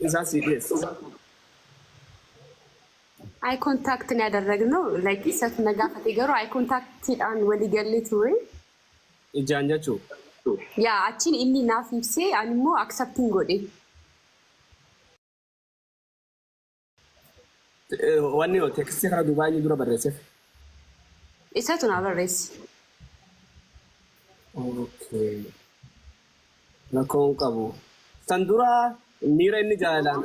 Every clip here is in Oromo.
Is that serious? Eye contact ያደረግነው like ሰት ነጋፈት ይገሩ eye contact ያን ወሊገሊት ወይ Ijaanjachuu. ያ አቺን ኢኒ ናፊብሴ አንሞ accepting ጎዴ Wanni yoo teeksisii kana Dubaay ni dura barreesseef. ኢሰቱን አበሬስ Okay. Rakkoon qabu. San dura miira inni jaalalaan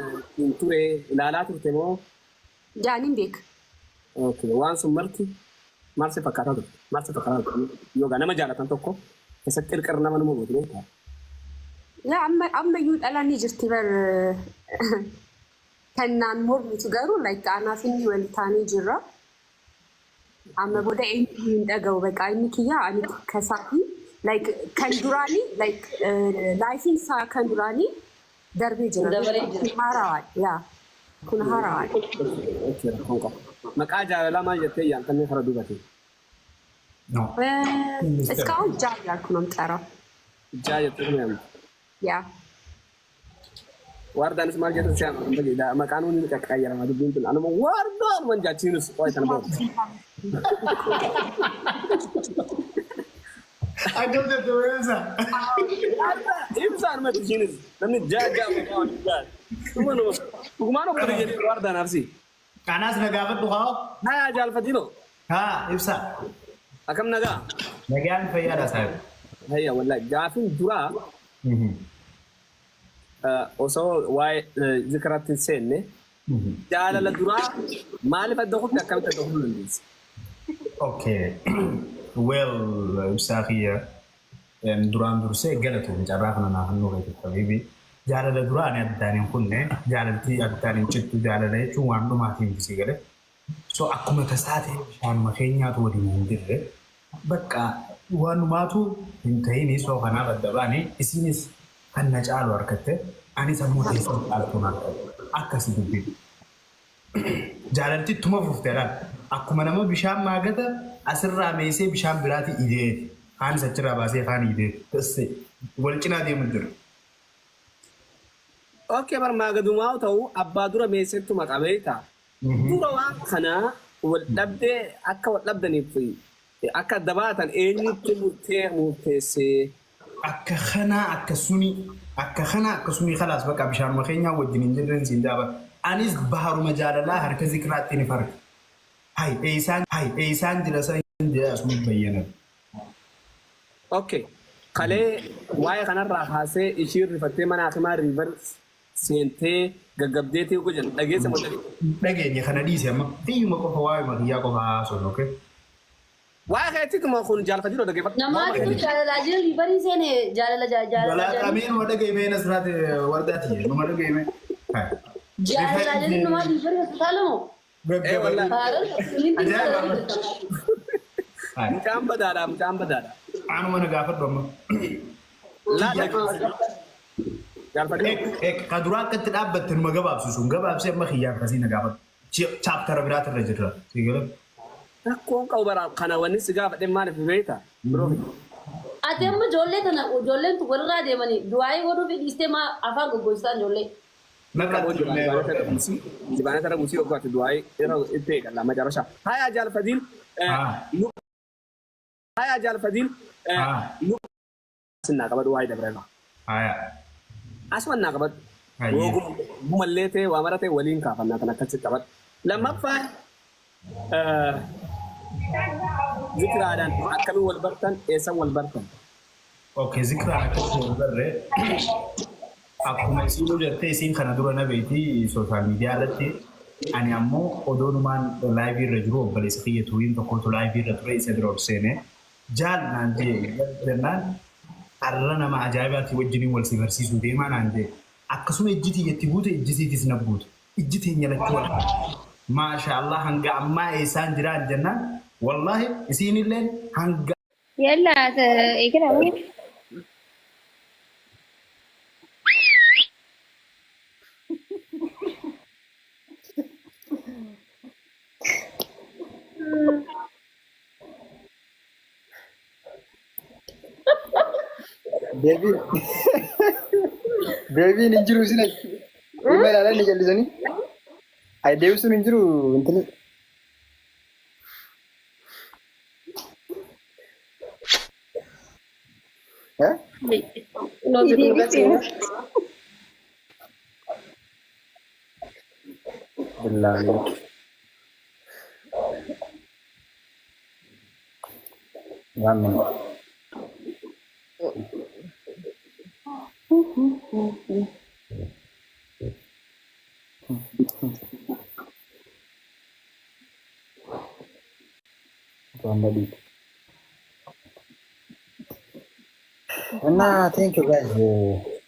ture ilaalaa turte moo? ጃኒን ቤክ Okay. Waan sun maal si fakkaataa turte? Maal si fakkaataa turte? Yookaan nama jaalatan tokko keessatti qirqir nama nama gootu beektaa? ያ አመዩ ጠላኒ ጅርቲ በር ከናን ሞርሚቱ ገሩ like አናፊኒ ወልታኒ ጅራ አመ ቦደ እንደገው በቃ እንኪያ አኒ ከሳፊ like ከንዱራኒ like ላይፊን ሳ ከንዱራኒ ደርቤ ጅራ ማራዋል ያ ኩን ሃራዋል Okay. Rakkoon qabu. Maqaa jaalalaa maal jettee yaantanii kara duubate? No. እስካሁን ጃ ያልኩ ነው የምጠራው Ijaa jettee kuma yaamte. ያ Wardaanis maal jettan si yaamte? Maqaan hundi qaqqaayyarama dubbiin tun anuma wardaan manjaachiinus qo'ee sana booda. Agam jette weessa. Ibsaan matishiinis namni jaajaa maqaa wajjaan. Dhugumaan okkoo jedhee wardaan arsii. Kanas nagaafadhu haa. Haa jaalfatino. Haa ibsa. Akkam nagaa. Nagaan fayyaadha saayibu. Hayya wallahi gaafin duraa osoo waa'ee zikratti hin seenne jaalala duraa maaliif adda kutti akkamitti adda kutuu dandeessi? Okay. Well, ibsaa kiyya duraan dursee galatu carraa kana naaf hin nuufatu habiibi. Jaalala duraa ani addaan hin kunne jaalaltii addaan hin cittu jaalala jechuun waan dhumaatiin bisii gale. So akkuma tasaatee bishaanuma keenyaatu waliin hin jirre bakka waan dhumaatu hin ta'ini soo kanaaf adda baane isinis kan na caalu harkatte ani sammuu keessan caaltuun harkatte akkasi dubbii. Jaalaltii tuma fufteedhaan akkuma nama bishaan maagata asirraa meesee bishaan biraati ideeti. Kaan achirraa baasee kaan ideeti. Tasse wal cinaa deemu jira. Okay bar maagadumaa ta'u abbaa dura meeseettu maqabee ta'a. Dura waan kanaa wal dhabdee akka wal dhabdaniif akka dabaatan eenyutti murteessee Akka kanaa akka suni khalaas bakka bishaanuma keenyaa wajjin hin jirren siin daaba. Anis baharuma jaalalaa harka zikiraatti ni farga. Eeysaan jira san jira asuma bayyana. Okay. Kalee waa'ee kanarraa kaasee ishiin rifattee mana hakimaa riivar seentee gaggabdeetii gojan dhageessa moo Dhageenya kana dhiise amma biyyuma qofa waa'ee makiyyaa qofa haasofnu okay. waa'ee keettituma kun jaalfatiin dhageeffatu. Namaati kun jaalala jiru riivarii seene jaalala Balaa qameen wada geemee nasraati wardaati numa dhageeme. jaalala jiru nama riivarii hospitaala moo? Mucaan badaadha. Anuma na gaafadhu amma. Ka duraa akkatti dhaabbatte numa gabaabsu sun gabaabsee amma kiyyaan kasii na gaafadhu. Chaaptara biraatirra jirra. Siigala. Rakkoon qabu bara kana wanni si gaafadhe maaliif beektaa? Ati amma ijoolleen tu walirraa deemanii du'aayii godhuu fi dhiistee maa afaan goggogsaan ijoollee. Dibaanata ragusii oggaatti du'aayii yeroo itti eegalla macarashaa. Hayaa jaalfadiin sinnaa qabadhu waa'ee dabareera. Asuma naa qabadhu. Gumallee ta'e waa mara ta'e waliin kaafannaa kan akkasitti qabadhu. Lammaffaa zikiraadhaan akkamiin wal bartan eessan wal bartan? Okay, zikiraan akkatti wal barre akkuma isiin jettee isiin kana dura na beekti sooshaal miidiyaa irratti ani ammoo odoonumaan laayivii irra jiru obboleessa kiyya tuuriin tokkotu laayivii irra ture isa bira ol seenee jaal naan jee jennaan har'a nama ajaa'ibaatti wajjiniin wal si barsiisuu deemaa naan jee akkasuma ijjitii jetti buute ijjitiitis na buute ijjitiin jalatti wal maasha Allah hanga ammaa eessaan jiraan jennaan wallahi isiinilleen hanga. Yalla eegala wani. Deebiin hin jiru isin Amma ilaalan ni jallisanii. Ay deebisuun hin jiru intini. Billahi. One minute. Nah, thank you guys.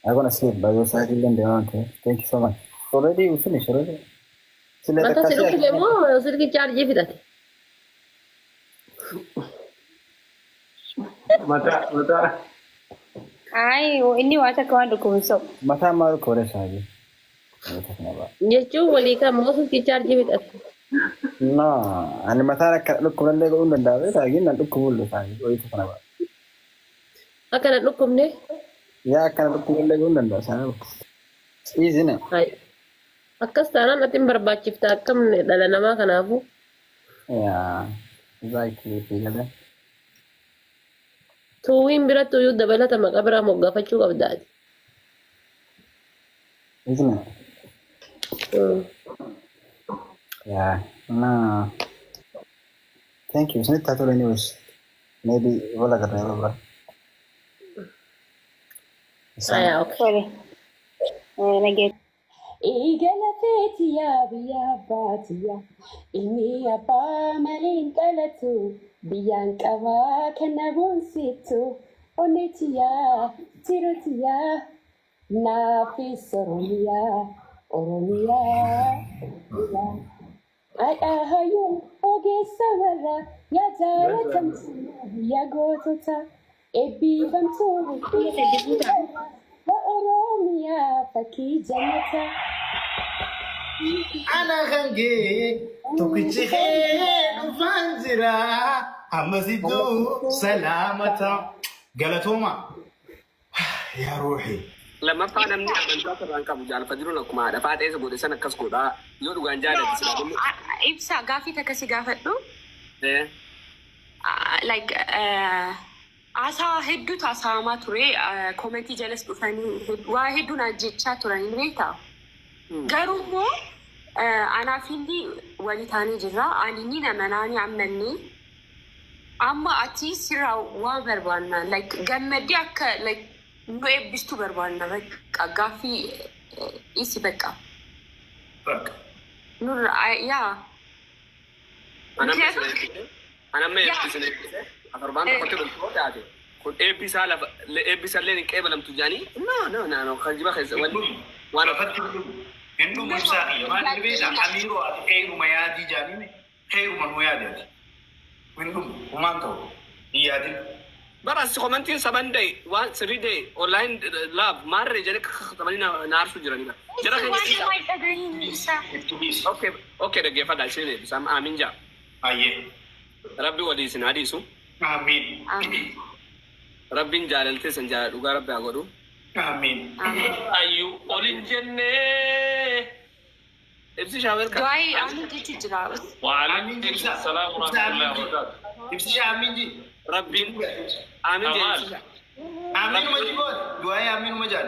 I'm gonna sleep by your side in the okay. Thank you so much. Already we finished already. Mata siluk lemo siluk charge fidat. Mata. Ay, ini wasa kawan dukung so. Mata malu kore saja. Jechu wali ka mo siluk charge fidat. No, ani mata nak lu kuran lego undan dawe lagi nanti kubul saja. Oh itu kenapa? Akan lukum ne? Ya akan lu kuran lego undan dawe sana. Easy na. Ay. Akkas tanan atin barbachifta akkam dhala namaa kanaafu. Yeah, exactly. Pigale. Tuwiin biratti uyyuu dabalata maqaa biraa moggaafachuu qabdaati. Easy na. Yeah, no. Thank you. Snit tattoo news. Maybe wala ka na ba? Aya, okay. Sorry. Nag-get. Igala fetiya biya batiya ini apa malin kalatu biyan kawa kanabon situ onetiya tirutiya nafis oromiya ay ahayu oge samara ya jara kamsina ya gotota ebi bantu la oromiya faki jannata Ana kange tukichi fanzira amasidu salamata galatoma ya ruhi Lama fa namni amantaa sarraan qabu jaalfajiruu akkuma haadha faatee isa godhe sana akkas godhaa yoo dhugaan jaalatti sila dhumni. Ibsa gaafii takka si gaafadhu. Like asaa hedduutu asaamaa ture komentii jalas dhufanii waa hedduun ajjechaa turan hin beektaa. Garuu immoo anaafilli wali taanee jirra. Ani namanaan ammannee amma ati sirraa waan barbaanna like gammaddee akka like nu eebbistuu barbaanna bakka gaaffii isi bakka. Nurra yaa. Anamma eebbisne afarbaan tokkotti dhulkoo taate kun eebbisaa lafa eebbisallee hin qeebalamtu jaanii no kan jiba keessa waan afatti Hindu Musa, Yaman Ibisa, Amiru, Heiru Mayadi Janine, Heiru Manuadi. Hindu, Umanto, Yadi. But as commenting 7 day, 3 day, online love, marriage, Tamanina Narsu Janina. Okay, the Gefa Dashini, some Aminja. Aye. Rabbi what is in Adisu? Amin. Rabbin Jareltis and Jarugara Bagodu. Amin. Ayu Olinjene. If you have a guy, I'm teaching you. Amin. Salam. If you Amin. Rabbin. Amin. Amin Majid. Do I Amin Majid?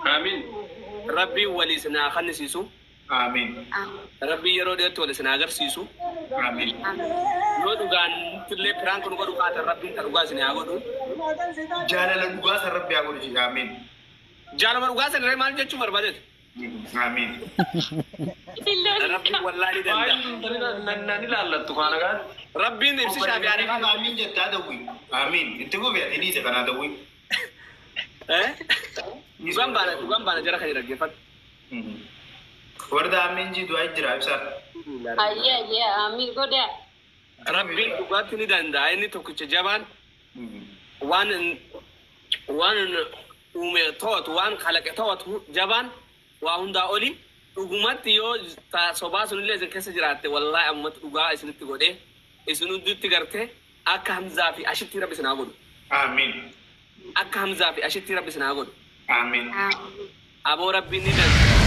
Amin. Rabbi Walisana Hanisisu. Amin. Rabbi Yerodet Walisanagar Sisu. Amin. No Dugan to lay prank on what Rabbi Tarugas in Agodu. Jana Lugas and Rabbi Agodu. Amin. Jana Rugas and Reman Jachumar Badet. Amin. Rabbi Waladi Nanila Tukanagan. Rabbi if she have Amin Jatadawi. Amin. It took it is another week. Eh? Gambana Jaraka Gifat. Where the Aminji do I drive, sir? Yeah, Amin go there. Rabbi Gatini and I need to Kucha Javan. One ume thought, one Kalaka thought, Javan, Wanda Oli, Ugumatio, Sobas, and Les and Cassajate, while I am what Uga is to go there. Is no duty garte, Akamzafi, Ashitira Bisanago. Amin. Akamzafi, Ashitira Bisanago. Amin. Abora Binidan.